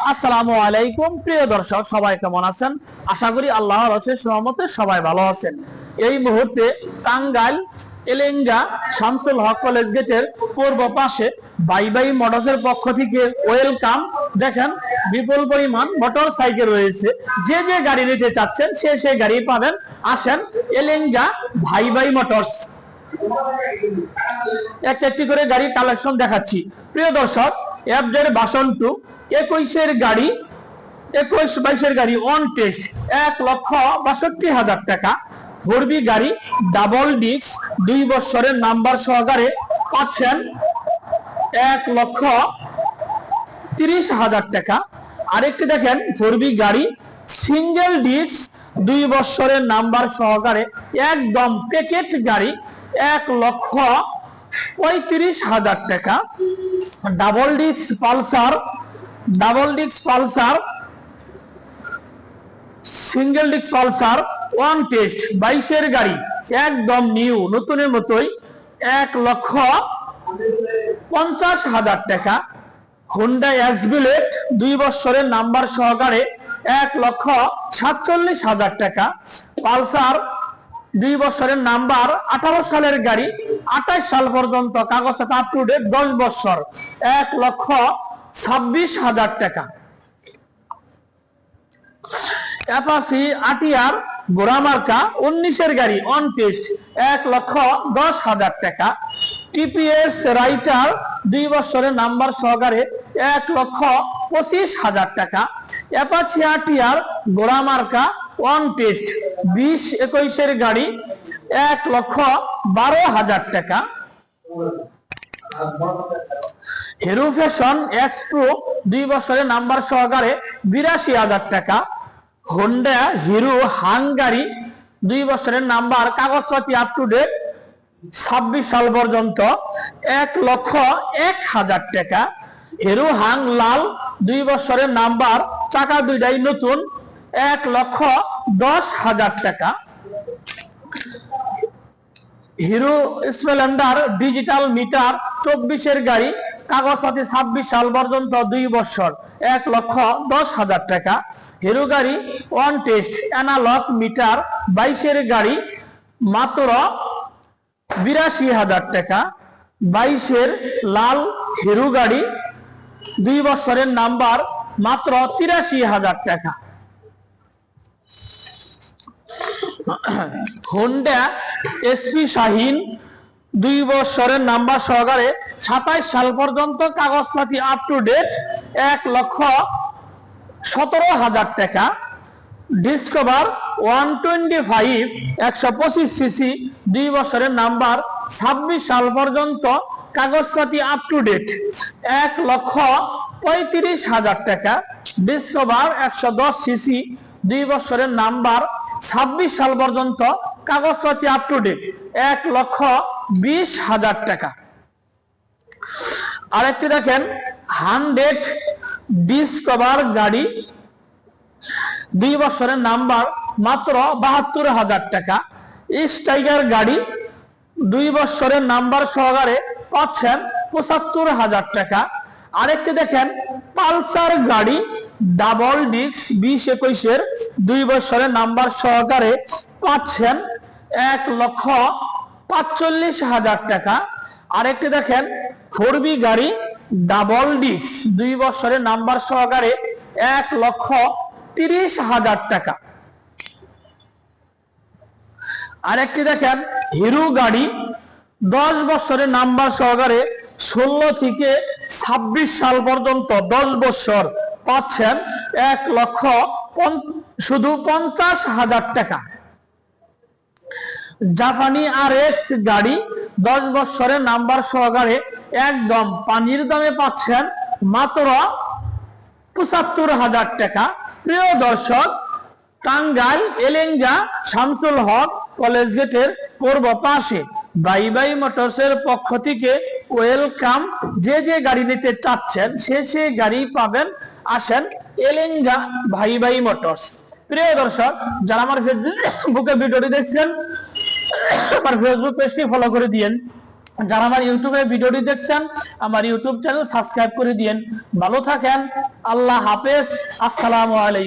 আসসালামু আলাইকুম প্রিয় দর্শক, সবাই কেমন আছেন? আশা করি আল্লাহর অশেষ রহমতে সবাই ভালো আছেন। এই মুহূর্তে টাঙ্গাইল এলেঙ্গা শামসুল হক কলেজ গেটের পূর্ব পাশে বাই বাই মোটরসের পক্ষ থেকে ওয়েলকাম। দেখেন বিপুল পরিমাণ মোটর সাইকেল রয়েছে। যে যে গাড়ি নিতে চাচ্ছেন সে গাড়ি পাবেন। আসেন এলেঙ্গা ভাই বাই মোটরস। একটি করে গাড়ি কালেকশন দেখাচ্ছি প্রিয় দর্শক। এফজেড ভার্সন 2 21-এর গাড়ি, 21-22-এর গাড়ি অন টেস্ট 1,62,000 টাকা। 4B গাড়ি ডাবল ডিস্ক 2 বছরের নাম্বার সহকারে পাচ্ছেন 1,30,000 টাকা। আরেকটি দেখেন 4B গাড়ি সিঙ্গেল ডিস্ক 2 বছরের নাম্বার সহকারে একদম প্যাকেট গাড়ি 1,35,000 টাকা। Double disc Pulsar single disc Pulsar one test 22-এর গাড়ি একদম নিউ নতুনের মতোই 1,50,000 টাকা। হুন্ডা এক্স বুলেট 2 বছরের নাম্বার সহকারে 1,47,000 টাকা। পালসার 2 বছরের নাম্বার 18 সালের গাড়ি, 28 সাল পর্যন্ত কাগজ আপ টু ডেট 10 বছর 1,26,000 টাকা। অ্যাপাচি আরটিআর গোরামার্কা 19-এর গাড়ি অন টেস্ট 1,10,000 টাকা। টিপিএস রাইটার 2 বছরের নাম্বার সহকারে 1,25,000 টাকা। অ্যাপাচি আরটিআর গোরামার্কা অন টেস্ট 20-21-এর গাড়ি 1,12,000 টাকা। হিরো ফ্যাশন এক্স প্রো 2 বছরের নাম্বার সহকারে 82,000 টাকা। হোন্ডা হিরো হাঙ্গারি 2 বছরের নাম্বার কাগজপাতি আপ টু ডেট 26 সাল পর্যন্ত 1,01,000 টাকা। হিরো হাং লাল 2 বছরের নাম্বার, চাকা দুইটাই নতুন 1,10,000 টাকা। হিরো স্প্লেন্ডার ডিজিটাল মিটার 24-এর গাড়ি, কাগজপাতি 26 সাল পর্যন্ত 2 বছর 1,10,000 টাকা। হিরো গাড়ি ওয়ান টেস্ট অ্যানালগ মিটার 22-এর গাড়ি মাত্র 82,000 টাকা। 22-এর লাল হিরো গাড়ি 2 বছরের নাম্বার মাত্র 83,000 টাকা। হোন্ডা এসপি শাহিন 2 বছরের নাম্বার সহকারে 27 সাল পর্যন্ত কাগজপাতি আপ টু ডেট 1,17,000 টাকা। ডিসকভার 125 125 সিসি 2 বছরের নাম্বার 26 সাল পর্যন্ত কাগজপাতি আপ টু ডেট 1,35,000 টাকা। ডিসকভার 110 সিসি 2 বছরের নাম্বার 26 সাল পর্যন্ত কাগজপাতি আপ টু ডেট 1,20,000 টাকা। আরেকটি দেখেন 100 ডিসকভার গাড়ি 2 বছরের নাম্বার মাত্র 72,000 টাকা। স্টাইগার গাড়ি 2 বছরের নাম্বার সহকারে পাচ্ছেন 75,000 টাকা। আরেকটি দেখেন পালসার গাড়ি ডাবল ডিস্ক 20-21-এর 2 বছরের নাম্বার সহকারে পাচ্ছেন 1,45,000 টাকা। আরেকটি দেখেন 4B গাড়ি ডাবল ডিস্ক 2 বছরের নাম্বার সহকারে 1,30,000 টাকা। আরেকটি দেখেন হিরো গাড়ি 10 বছরের নাম্বার সহকারে 16 থেকে 26 সাল পর্যন্ত 10 বছর পাচ্ছেন 1,50,000 টাকা। জাপানি RX গাড়ি 10 বছরের নাম্বার সহকারে একদম পানির দামে পাচ্ছেন মাত্র 75,000 টাকা। প্রিয় দর্শক, টাঙ্গাইল এলেঙ্গা শামসুল হক কলেজ গেটের পূর্ব পাশে বাই বাই মোটরসের পক্ষ থেকে ওয়েলকাম। যে যে গাড়ি নিতে চাচ্ছেন সে গাড়ি পাবেন। আসেন এলেঙ্গা ভাই বাই মোটরস। প্রিয় দর্শক, যারা আমার ফেসবুকে ভিডিওটি দেখছেন আমার ফেসবুক পেজটি ফলো করে দিয়েন। যারা আমার ইউটিউবে ভিডিওটি দেখছেন, আমার ইউটিউব চ্যানেল সাবস্ক্রাইব করে দিয়েন। ভালো থাকেন, আল্লাহ হাফেজ, আসসালামু আলাইকুম।